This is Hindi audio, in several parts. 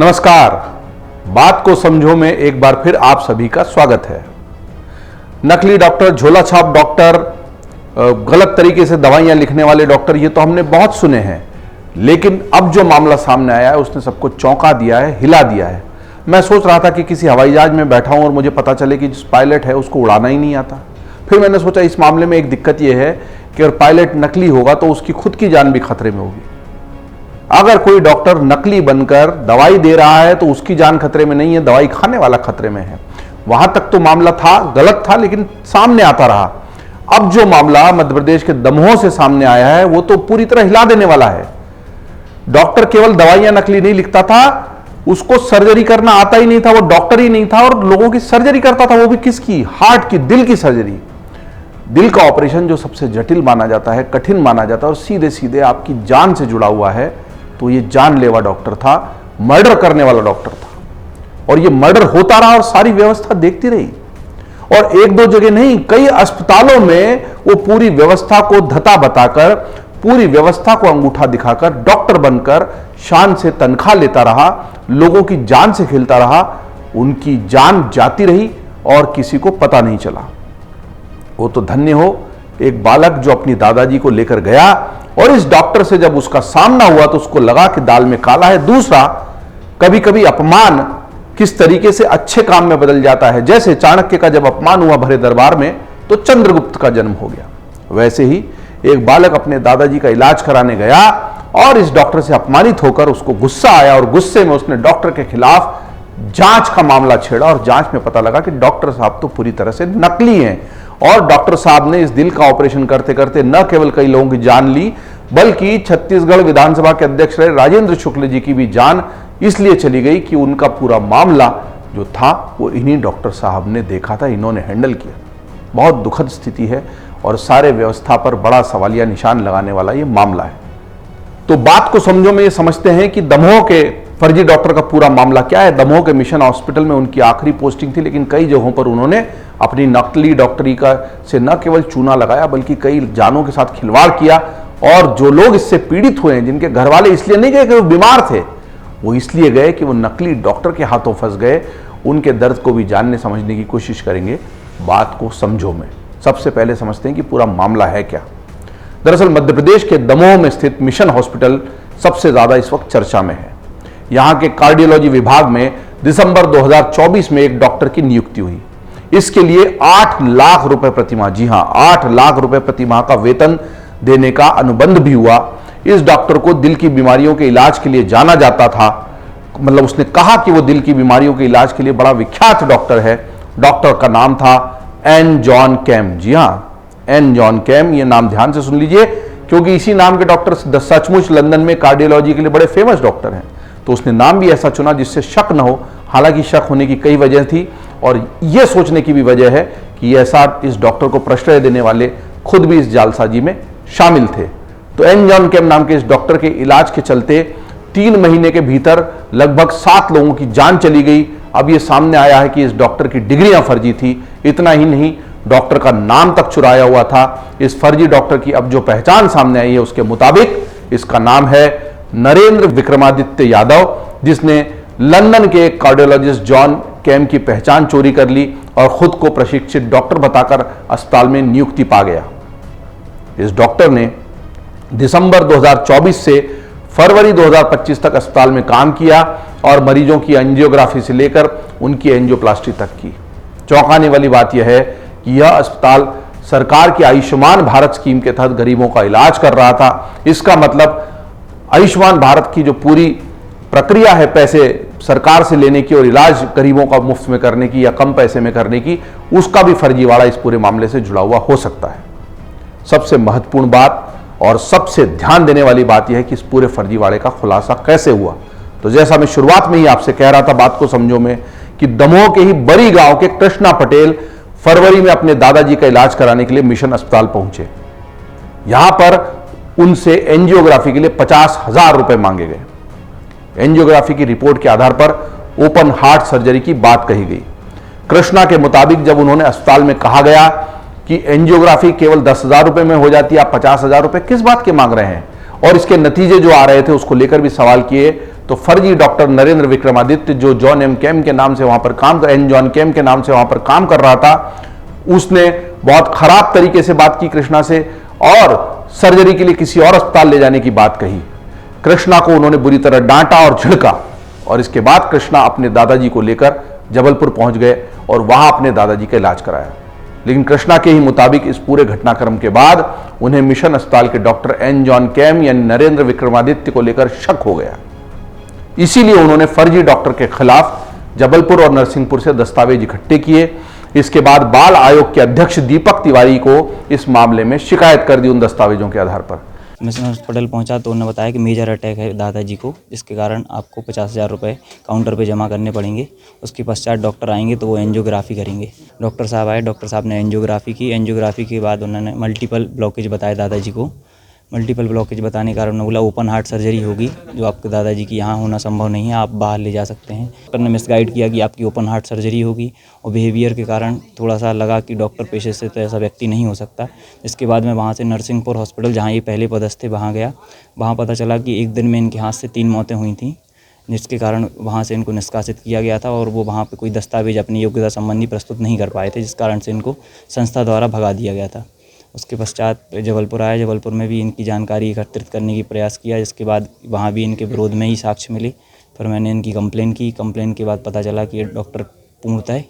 नमस्कार, बात को समझो में एक बार फिर आप सभी का स्वागत है। नकली डॉक्टर, झोला छाप डॉक्टर, गलत तरीके से दवाइयां लिखने वाले डॉक्टर, ये तो हमने बहुत सुने हैं, लेकिन अब जो मामला सामने आया है उसने सबको चौंका दिया है, हिला दिया है। मैं सोच रहा था कि किसी हवाई जहाज में बैठा हूं और मुझे पता चले कि जिस पायलट है उसको उड़ाना ही नहीं आता। फिर मैंने सोचा इस मामले में एक दिक्कत यह है कि अगर पायलट नकली होगा तो उसकी खुद की जान भी खतरे में होगी। अगर कोई डॉक्टर नकली बनकर दवाई दे रहा है तो उसकी जान खतरे में नहीं है, दवाई खाने वाला खतरे में है। वहां तक तो मामला था, गलत था, लेकिन सामने आता रहा। अब जो मामला मध्य प्रदेश के दमोह से सामने आया है वो तो पूरी तरह हिला देने वाला है। डॉक्टर केवल दवाइयां नकली नहीं लिखता था, उसको सर्जरी करना आता ही नहीं था, वो डॉक्टर ही नहीं था और लोगों की सर्जरी करता था। वो भी किसकी? हार्ट की, दिल की सर्जरी। दिल का ऑपरेशन जो सबसे जटिल माना जाता है, कठिन माना जाता है और सीधे सीधे आपकी जान से जुड़ा हुआ है, तो ये जानलेवा डॉक्टर था, मर्डर करने वाला डॉक्टर था। और ये मर्डर होता रहा और सारी व्यवस्था देखती रही। और एक दो जगह नहीं, कई अस्पतालों में वो पूरी व्यवस्था को धता बताकर, पूरी व्यवस्था को अंगूठा दिखाकर डॉक्टर बनकर शान से तनख्वाह लेता रहा, लोगों की जान से खेलता रहा। उनकी जान जाती रही और किसी को पता नहीं चला। वो तो धन्य हो एक बालक जो अपनी दादाजी को लेकर गया और इस डॉक्टर से जब उसका सामना हुआ तो उसको लगा कि दाल में काला है। दूसरा, कभी कभी अपमान किस तरीके से अच्छे काम में बदल जाता है। जैसे चाणक्य का जब अपमान हुआ भरे दरबार में तो चंद्रगुप्त का जन्म हो गया, वैसे ही एक बालक अपने दादाजी का इलाज कराने गया और इस डॉक्टर से अपमानित होकर उसको गुस्सा आया और गुस्से में उसने डॉक्टर के खिलाफ जांच का मामला छेड़ा और जांच में पता लगा कि डॉक्टर साहब तो पूरी तरह से नकली हैं। और डॉक्टर साहब ने इस दिल का ऑपरेशन करते करते न केवल कई लोगों की जान ली, बल्कि छत्तीसगढ़ विधानसभा के अध्यक्ष रहे राजेंद्र शुक्ल जी की भी जान इसलिए चली गई कि उनका पूरा मामला जो था वो इन्हीं डॉक्टर साहब ने देखा था, इन्होंने हैंडल किया। बहुत दुखद स्थिति है और सारे व्यवस्था पर बड़ा सवालिया निशान लगाने वाला ये मामला है। तो बात को समझो में ये समझते हैं कि दमोह के फर्जी डॉक्टर का पूरा मामला क्या है। दमोह के मिशन हॉस्पिटल में उनकी आखिरी पोस्टिंग थी, लेकिन कई जगहों पर उन्होंने अपनी नकली डॉक्टरी का से न केवल चूना लगाया बल्कि कई जानों के साथ खिलवाड़ किया। और जो लोग इससे पीड़ित हुए हैं, जिनके घर वाले इसलिए नहीं गए कि वो बीमार थे, वो इसलिए गए कि वो नकली डॉक्टर के हाथों फंस गए। उनके दर्द को भी जानने समझने की कोशिश करेंगे बात को समझो में। सबसे पहले समझते हैं कि पूरा मामला है क्या। दरअसल मध्य प्रदेश के दमोह में स्थित मिशन हॉस्पिटल सबसे ज्यादा इस वक्त चर्चा में है। यहां के कार्डियोलॉजी विभाग में दिसंबर 2024 में एक डॉक्टर की नियुक्ति हुई। इसके लिए 8 लाख रुपए प्रतिमाह, जी हां 8 लाख रुपए प्रतिमाह का वेतन देने का अनुबंध भी हुआ। इस डॉक्टर को दिल की बीमारियों के इलाज के लिए जाना जाता था। मतलब उसने कहा कि वो दिल की बीमारियों के इलाज के लिए बड़ा विख्यात डॉक्टर है। डॉक्टर का नाम था एन जॉन कैम। जी हां, एन जॉन कैम, ये नाम ध्यान से सुन लीजिए, क्योंकि इसी नाम के डॉक्टर सचमुच लंदन में कार्डियोलॉजी के लिए बड़े फेमस डॉक्टर हैं। तो उसने नाम भी ऐसा चुना जिससे शक न हो। हालांकि शक होने की कई वजह थी और यह सोचने की भी वजह है कि ऐसा इस डॉक्टर को प्रश्रय देने वाले खुद भी इस जालसाजी में शामिल थे। तो एन जॉन कैम नाम के इस डॉक्टर के इलाज के चलते 3 महीने के भीतर लगभग 7 लोगों की जान चली गई। अब यह सामने आया है कि इस डॉक्टर की डिग्रियां फर्जी थी। इतना ही नहीं, डॉक्टर का नाम तक चुराया हुआ था। इस फर्जी डॉक्टर की अब जो पहचान सामने आई है उसके मुताबिक इसका नाम है नरेंद्र विक्रमादित्य यादव, जिसने लंदन के एक कार्डियोलॉजिस्ट जॉन कैम की पहचान चोरी कर ली और खुद को प्रशिक्षित डॉक्टर बताकर अस्पताल में नियुक्ति पा गया। इस डॉक्टर ने दिसंबर 2024 से फरवरी 2025 तक अस्पताल में काम किया और मरीजों की एंजियोग्राफी से लेकर उनकी एंजियोप्लास्टी तक की। चौंकाने वाली बात यह है कि यह अस्पताल सरकार की आयुष्मान भारत स्कीम के तहत गरीबों का इलाज कर रहा था। इसका मतलब आयुष्मान भारत की जो पूरी प्रक्रिया है पैसे सरकार से लेने की और इलाज गरीबों का मुफ्त में करने की या कम पैसे में करने की, उसका भी फर्जीवाड़ा इस पूरे मामले से जुड़ा हुआ हो सकता है। सबसे महत्वपूर्ण बात और सबसे ध्यान देने वाली बात यह है कि इस पूरे फर्जीवाड़े का खुलासा कैसे हुआ। तो जैसा मैं शुरुआत में ही आपसे कह रहा था बात को समझो में, कि दमोह के ही बरी गांव के कृष्णा पटेल फरवरी में अपने दादाजी का इलाज कराने के लिए मिशन अस्पताल पहुंचे। यहां पर उनसे एंजियोग्राफी के लिए 50,000 रुपए मांगे गए। एंजियोग्राफी की रिपोर्ट के आधार पर ओपन हार्ट सर्जरी की बात कही गई। कृष्णा के मुताबिक जब उन्होंने अस्पताल में कहा गया कि एंजियोग्राफी केवल 10,000 रुपए में हो जाती है, आप 50,000 रुपए किस बात के मांग रहे हैं, और इसके नतीजे जो आ रहे थे उसको लेकर भी सवाल किए। तो फर्जी डॉक्टर नरेंद्र विक्रमादित्य, जो जॉन एम कैम के नाम से वहां पर जॉन कैम के नाम से वहां पर काम कर रहा था, उसने बहुत खराब तरीके से बात की कृष्णा से और सर्जरी के लिए किसी और अस्पताल ले जाने की बात कही। कृष्णा को उन्होंने बुरी तरह डांटा और झिड़का और इसके बाद कृष्णा अपने दादाजी को लेकर जबलपुर पहुंच गए और वहां अपने दादाजी का इलाज कराया। लेकिन कृष्णा के ही मुताबिक इस पूरे घटनाक्रम के बाद उन्हें मिशन अस्पताल के डॉक्टर एन जॉन कैम यानी नरेंद्र विक्रमादित्य को लेकर शक हो गया। इसीलिए उन्होंने फर्जी डॉक्टर के खिलाफ जबलपुर और नरसिंहपुर से दस्तावेज इकट्ठे किए। इसके बाद बाल आयोग के अध्यक्ष दीपक तिवारी को इस मामले में शिकायत कर दी उन दस्तावेजों के आधार पर। मिशन हॉस्पिटल पहुंचा तो उन्होंने बताया कि मेजर अटैक है दादाजी को, जिसके कारण आपको 50,000 रुपये काउंटर पे जमा करने पड़ेंगे। उसके पश्चात डॉक्टर आएंगे तो वो एंजियोग्राफी करेंगे। डॉक्टर साहब आए, डॉक्टर साहब ने एंजियोग्राफी की। एंजियोग्राफी के बाद उन्होंने मल्टीपल ब्लॉकेज बताया दादाजी को। मल्टीपल ब्लॉकेज बताने के कारण उन्होंने बोला ओपन हार्ट सर्जरी होगी, जो आपके दादाजी की यहाँ होना संभव नहीं है, आप बाहर ले जा सकते हैं। डॉक्टर ने मिसगाइड किया कि आपकी ओपन हार्ट सर्जरी होगी और बिहेवियर के कारण थोड़ा सा लगा कि डॉक्टर पेशे से तो ऐसा व्यक्ति नहीं हो सकता। इसके बाद मैं वहाँ से नरसिंहपुर हॉस्पिटल, जहाँ ये पहले पदस्थ थे, वहाँ गया। वहाँ पता चला कि एक दिन में इनके हाथ से 3 मौतें हुई थीं, जिसके कारण वहाँ से इनको निष्कासित किया गया था और वो वहाँ पे कोई दस्तावेज अपनी योग्यता संबंधी प्रस्तुत नहीं कर पाए थे, जिस कारण से इनको संस्था द्वारा भगा दिया गया था। उसके पश्चात जबलपुर आए। जबलपुर में भी इनकी जानकारी एकत्रित करने की प्रयास किया, जिसके बाद वहाँ भी इनके विरोध में ही साक्ष्य मिले। फिर मैंने इनकी कंप्लेन की। कंप्लेन के बाद पता चला कि ये डॉक्टर पूर्णतः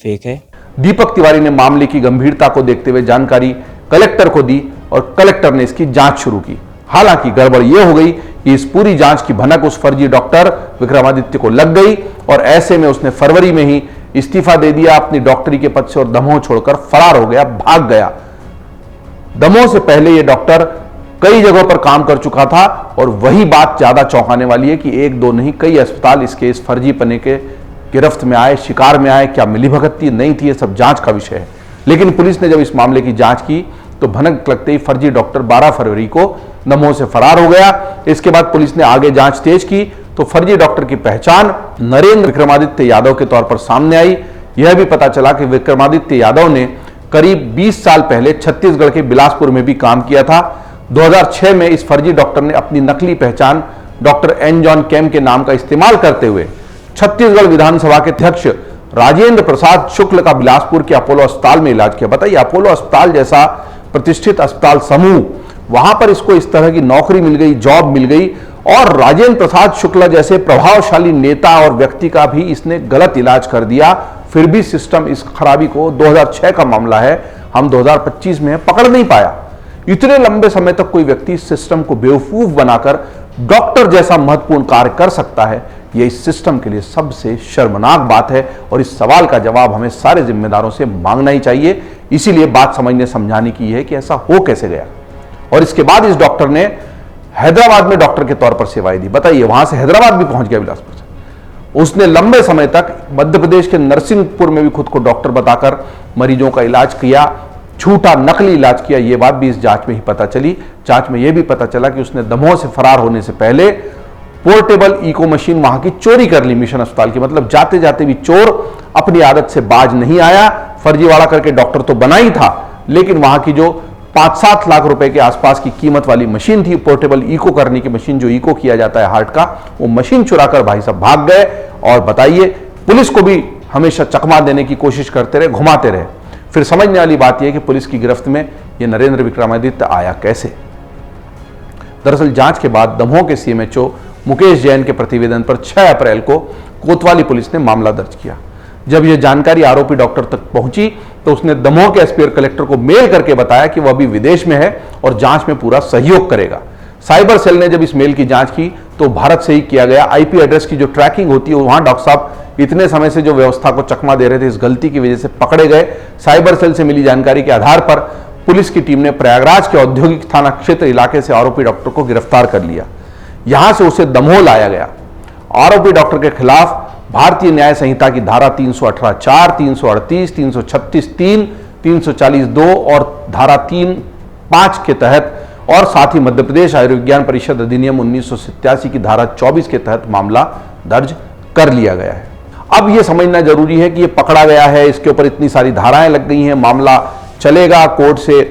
फेक है। दीपक तिवारी ने मामले की गंभीरता को देखते हुए जानकारी कलेक्टर को दी और कलेक्टर ने इसकी जांच शुरू की। हालांकि गड़बड़ यह हो गई कि इस पूरी जांच की भनक उस फर्जी डॉक्टर विक्रमादित्य को लग गई और ऐसे में उसने फरवरी में ही इस्तीफा दे दिया अपनी डॉक्टरी के पद से और दमोह छोड़कर फरार हो गया, भाग गया। दमोह से पहले यह डॉक्टर कई जगहों पर काम कर चुका था और वही बात ज्यादा चौंकाने वाली है कि 1-2 नहीं, कई अस्पताल इसके इस फर्जी पने के गिरफ्त में आए, शिकार में आए। क्या मिलीभगत थी, नहीं थी, ये सब जांच का विषय है। लेकिन पुलिस ने जब इस मामले की जांच की तो भनक लगते ही फर्जी डॉक्टर 12 फरवरी को दमोह से फरार हो गया। इसके बाद पुलिस ने आगे जांच तेज की तो फर्जी डॉक्टर की पहचान नरेंद्र विक्रमादित्य यादव के तौर पर सामने आई। यह भी पता चला कि विक्रमादित्य यादव ने करीब 20 साल पहले छत्तीसगढ़ के बिलासपुर में भी काम किया था। 2006 में इस फर्जी डॉक्टर ने अपनी नकली पहचान डॉक्टर एन जॉन कैम के नाम का इस्तेमाल करते हुए छत्तीसगढ़ विधानसभा के अध्यक्ष राजेंद्र प्रसाद शुक्ल का बिलासपुर के अपोलो अस्पताल में इलाज किया। बताइए, अपोलो अस्पताल जैसा प्रतिष्ठित अस्पताल समूह, वहां पर इसको इस तरह की नौकरी मिल गई, जॉब मिल गई और राजेंद्र प्रसाद शुक्ला जैसे प्रभावशाली नेता और व्यक्ति का भी इसने गलत इलाज कर दिया। फिर भी सिस्टम इस खराबी को, 2006 का मामला है, हम 2025 में पकड़ नहीं पाया। इतने लंबे समय तक कोई व्यक्ति सिस्टम को बेवकूफ बनाकर डॉक्टर जैसा महत्वपूर्ण कार्य कर सकता है, यह इस सिस्टम के लिए सबसे शर्मनाक बात है और इस सवाल का जवाब हमें सारे जिम्मेदारों से मांगना ही चाहिए। इसीलिए बात समझने समझाने की है कि ऐसा हो कैसे गया। और इसके बाद इस डॉक्टर ने हैदराबाद में डॉक्टर के तौर पर सेवाएं दी। बताइए, वहां से हैदराबाद भी पहुंच गया बिलासपुर से। उसने लंबे समय तक मध्य प्रदेश के नरसिंहपुर में भी खुद को डॉक्टर बताकर मरीजों का इलाज किया, झूठा नकली इलाज किया। यह बात भी इस जांच में ही पता चली। जांच में यह भी पता चला कि उसने दमोह से फरार होने से पहले पोर्टेबल इको मशीन वहां की चोरी कर ली मिशन अस्पताल की। मतलब जाते जाते भी चोर अपनी आदत से बाज नहीं आया। फर्जीवाड़ा करके डॉक्टर तो बना ही था, लेकिन वहां की जो 5-7 लाख रुपए के आसपास की कीमत वाली मशीन थी, पोर्टेबल इको करने की मशीन, जो इको किया जाता है हार्ट का, वो मशीन चुराकर भाई साहब भाग गए। और बताइए, पुलिस को भी हमेशा चकमा देने की कोशिश करते रहे, घुमाते रहे। फिर समझने वाली बात यह कि पुलिस की गिरफ्त में यह नरेंद्र विक्रमादित्य आया कैसे। दरअसल जांच के बाद दमोह के सीएमएचओ मुकेश जैन के प्रतिवेदन पर 6 अप्रैल को कोतवाली पुलिस ने मामला दर्ज किया। जब यह जानकारी आरोपी डॉक्टर तक पहुंची तो उसने दमोह के एसपी और कलेक्टर को मेल करके बताया कि वह अभी विदेश में है और जांच में पूरा सहयोग करेगा। साइबर सेल ने जब इस मेल की जांच की तो भारत से ही किया गया आईपी एड्रेस की जो ट्रैकिंग होती है, वहां डॉक्टर साहब इतने समय से जो व्यवस्था को चकमा दे रहे थे, इस गलती की वजह से पकड़े गए। साइबर सेल से मिली जानकारी के आधार पर पुलिस की टीम ने प्रयागराज के औद्योगिक थाना क्षेत्र इलाके से आरोपी डॉक्टर को गिरफ्तार कर लिया। यहां से उसे दमोह लाया गया। आरोपी डॉक्टर के खिलाफ भारतीय न्याय संहिता की धारा 318(4), 338, 336(3), 340(2) और धारा 3(5) के तहत और साथ ही मध्य प्रदेश आयुर्विज्ञान परिषद अधिनियम 1987 की धारा 24 के तहत मामला दर्ज कर लिया गया है। अब यह समझना जरूरी है कि यह पकड़ा गया है, इसके ऊपर इतनी सारी धाराएं लग गई हैं, मामला चलेगा, कोर्ट से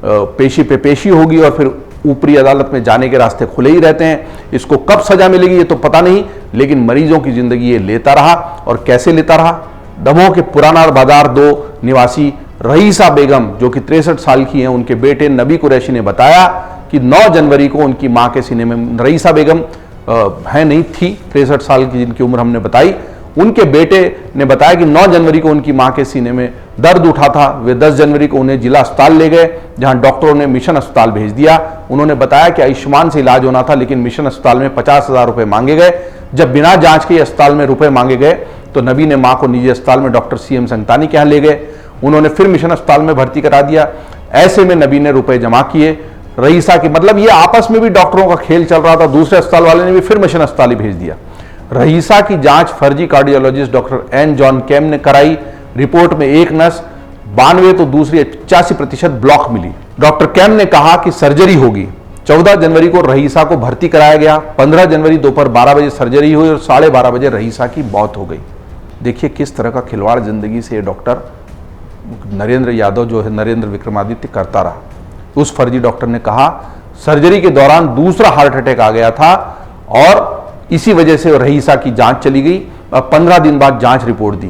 पेशी पे पेशी होगी और फिर ऊपरी अदालत में जाने के रास्ते खुले ही रहते हैं। इसको कब सजा मिलेगी ये तो पता नहीं, लेकिन मरीजों की जिंदगी ये लेता रहा। और कैसे लेता रहा? दमोह के पुराना बाजार 2 निवासी रईसा बेगम जो कि 63 साल की हैं, उनके बेटे नबी कुरैशी ने बताया कि 9 जनवरी को उनकी मां के सीने में, रईसा बेगम है नहीं थी 63 साल की जिनकी उम्र हमने बताई, उनके बेटे ने बताया कि 9 जनवरी को उनकी मां के सीने में दर्द उठा था। वे 10 जनवरी को उन्हें जिला अस्पताल ले गए, जहां डॉक्टरों ने मिशन अस्पताल भेज दिया। उन्होंने बताया कि आयुष्मान से इलाज होना था, लेकिन मिशन अस्पताल में 50,000 रुपए मांगे गए। जब बिना जांच के अस्पताल में रुपए मांगे गए तो नबी ने मां को निजी अस्पताल में डॉक्टर CM संगतानी के यहाँ ले गए। उन्होंने फिर मिशन अस्पताल में भर्ती करा दिया। ऐसे में नबी ने रुपए जमा किए। रईसा की, मतलब ये आपस में भी डॉक्टरों का खेल चल रहा था। दूसरे अस्पताल वाले ने भी फिर मिशन अस्पताल ही भेज दिया। रईसा की जांच फर्जी cardiologist doctor N John Camm ने कराई। रिपोर्ट में एक नस 92 तो दूसरी 85% ब्लॉक मिली। डॉक्टर कैम ने कहा कि सर्जरी होगी। 14 जनवरी को रईसा को भर्ती कराया गया। 15 जनवरी दोपहर 12 बजे सर्जरी हुई और 12:30 बजे रईसा की मौत हो गई। देखिए किस तरह का खिलवाड़ जिंदगी से डॉक्टर नरेंद्र यादव जो है, नरेंद्र विक्रमादित्य, करता रहा। उस फर्जी डॉक्टर ने कहा सर्जरी के दौरान दूसरा हार्ट अटैक आ गया था और इसी वजह से रईसा की जांच चली गई और 15 दिन बाद जांच रिपोर्ट दी।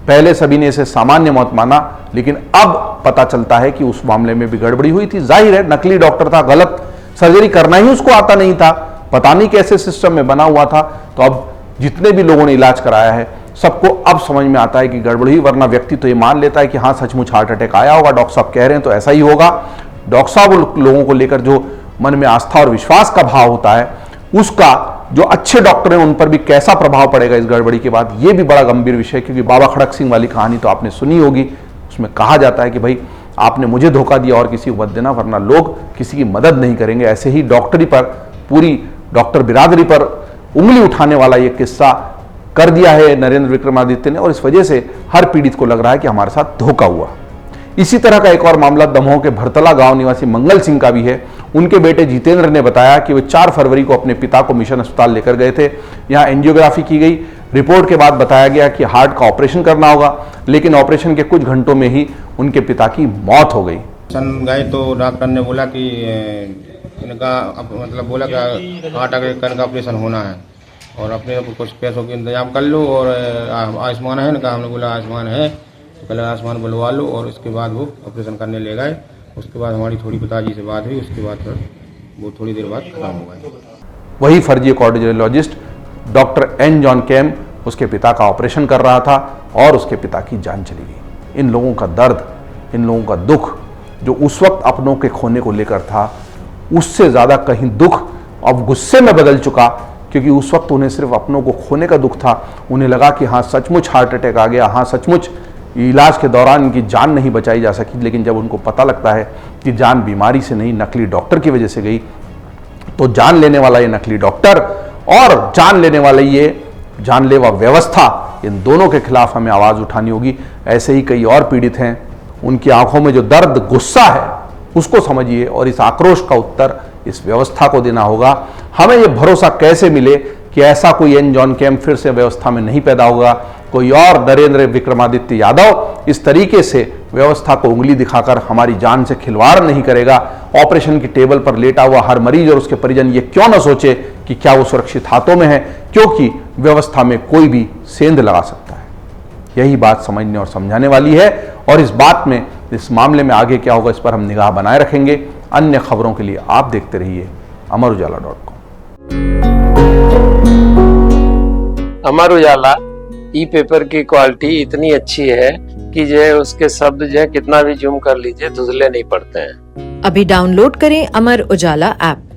पहले सभी ने इसे सामान्य मौत माना, लेकिन अब पता चलता है कि उस मामले में भी गड़बड़ी हुई थी। जाहिर है नकली डॉक्टर था, गलत सर्जरी करना ही उसको आता नहीं था, पता नहीं कैसे सिस्टम में बना हुआ था। तो अब जितने भी लोगों ने इलाज कराया है सबको अब समझ में आता है कि गड़बड़ी हुई, वरना व्यक्ति तो ये मान लेता है कि हाँ सचमुच हार्ट अटैक आया होगा, डॉक्टर साहब कह रहे हैं तो ऐसा ही होगा। डॉक्टर साहब लोगों को लेकर जो मन में आस्था और विश्वास का भाव होता है, उसका जो अच्छे डॉक्टर हैं उन पर भी कैसा प्रभाव पड़ेगा इस गड़बड़ी के बाद, ये भी बड़ा गंभीर विषय। क्योंकि बाबा खड़क सिंह वाली कहानी तो आपने सुनी होगी। उसमें कहा जाता है कि भाई आपने मुझे धोखा दिया और किसी को मत देना, वरना लोग किसी की मदद नहीं करेंगे। ऐसे ही डॉक्टरी पर, पूरी डॉक्टर बिरादरी पर उंगली उठाने वाला ये किस्सा कर दिया है नरेंद्र विक्रमादित्य ने, और इस वजह से हर पीड़ित को लग रहा है कि हमारे साथ धोखा हुआ। इसी तरह का एक और मामला दमोह के भरतला गांव निवासी मंगल सिंह का भी है। उनके बेटे जितेंद्र ने बताया कि वे 4 फरवरी को अपने पिता को मिशन अस्पताल लेकर गए थे। यहां एंजियोग्राफी की गई। रिपोर्ट के बाद बताया गया कि हार्ट का ऑपरेशन करना होगा, लेकिन ऑपरेशन के कुछ घंटों में ही उनके पिता की मौत हो गई। गए तो डॉक्टर ने बोला कि इनका मतलब बोला कि हार्ट अटैक का ऑपरेशन होना है और अपने कुछ पैसों के इंतजाम कर लो, और आयुष्मान है ना, हमने बोला आयुष्मान है तो पहले आयुष्मान बुलवा लो, और उसके बाद वो ऑपरेशन करने ले गए। उसके बाद हमारी थोड़ी पिताजी से बात हुई, उसके बाद फिर वो थोड़ी देर बाद खत्म हो गए। वही फर्जी cardiologist doctor N John Camm उसके पिता का ऑपरेशन कर रहा था और उसके पिता की जान चली गई। इन लोगों का दर्द, इन लोगों का दुख जो उस वक्त अपनों के खोने को लेकर था, उससे ज़्यादा कहीं दुख अब गुस्से में बदल चुका, क्योंकि उस वक्त उन्हें सिर्फ अपनों को खोने का दुख था। उन्हें लगा कि हाँ सचमुच हार्ट अटैक आ गया, हाँ सचमुच इलाज के दौरान इनकी जान नहीं बचाई जा सकी। लेकिन जब उनको पता लगता है कि जान बीमारी से नहीं नकली डॉक्टर की वजह से गई, तो जान लेने वाला ये नकली डॉक्टर और जान लेने वाला ये जानलेवा व्यवस्था, इन दोनों के खिलाफ हमें आवाज़ उठानी होगी। ऐसे ही कई और पीड़ित हैं, उनकी आंखों में जो दर्द गुस्सा है उसको समझिए, और इस आक्रोश का उत्तर इस व्यवस्था को देना होगा। हमें ये भरोसा कैसे मिले कि ऐसा कोई एन जॉन कैम फिर से व्यवस्था में नहीं पैदा होगा, कोई और नरेंद्र विक्रमादित्य यादव इस तरीके से व्यवस्था को उंगली दिखाकर हमारी जान से खिलवाड़ नहीं करेगा। ऑपरेशन की टेबल पर लेटा हुआ हर मरीज और उसके परिजन ये क्यों न सोचे कि क्या वो सुरक्षित हाथों में है, क्योंकि व्यवस्था में कोई भी सेंध लगा सकता है। यही बात समझने और समझाने वाली है, और इस बात में, इस मामले में आगे क्या होगा इस पर हम निगाह बनाए रखेंगे। अन्य खबरों के लिए आप देखते रहिए अमरउजाला.com। अमर उजाला ई पेपर की क्वालिटी इतनी अच्छी है कि जो उसके शब्द जो कितना भी जूम कर लीजिए धुंधले नहीं पड़ते हैं। अभी डाउनलोड करें अमर उजाला ऐप।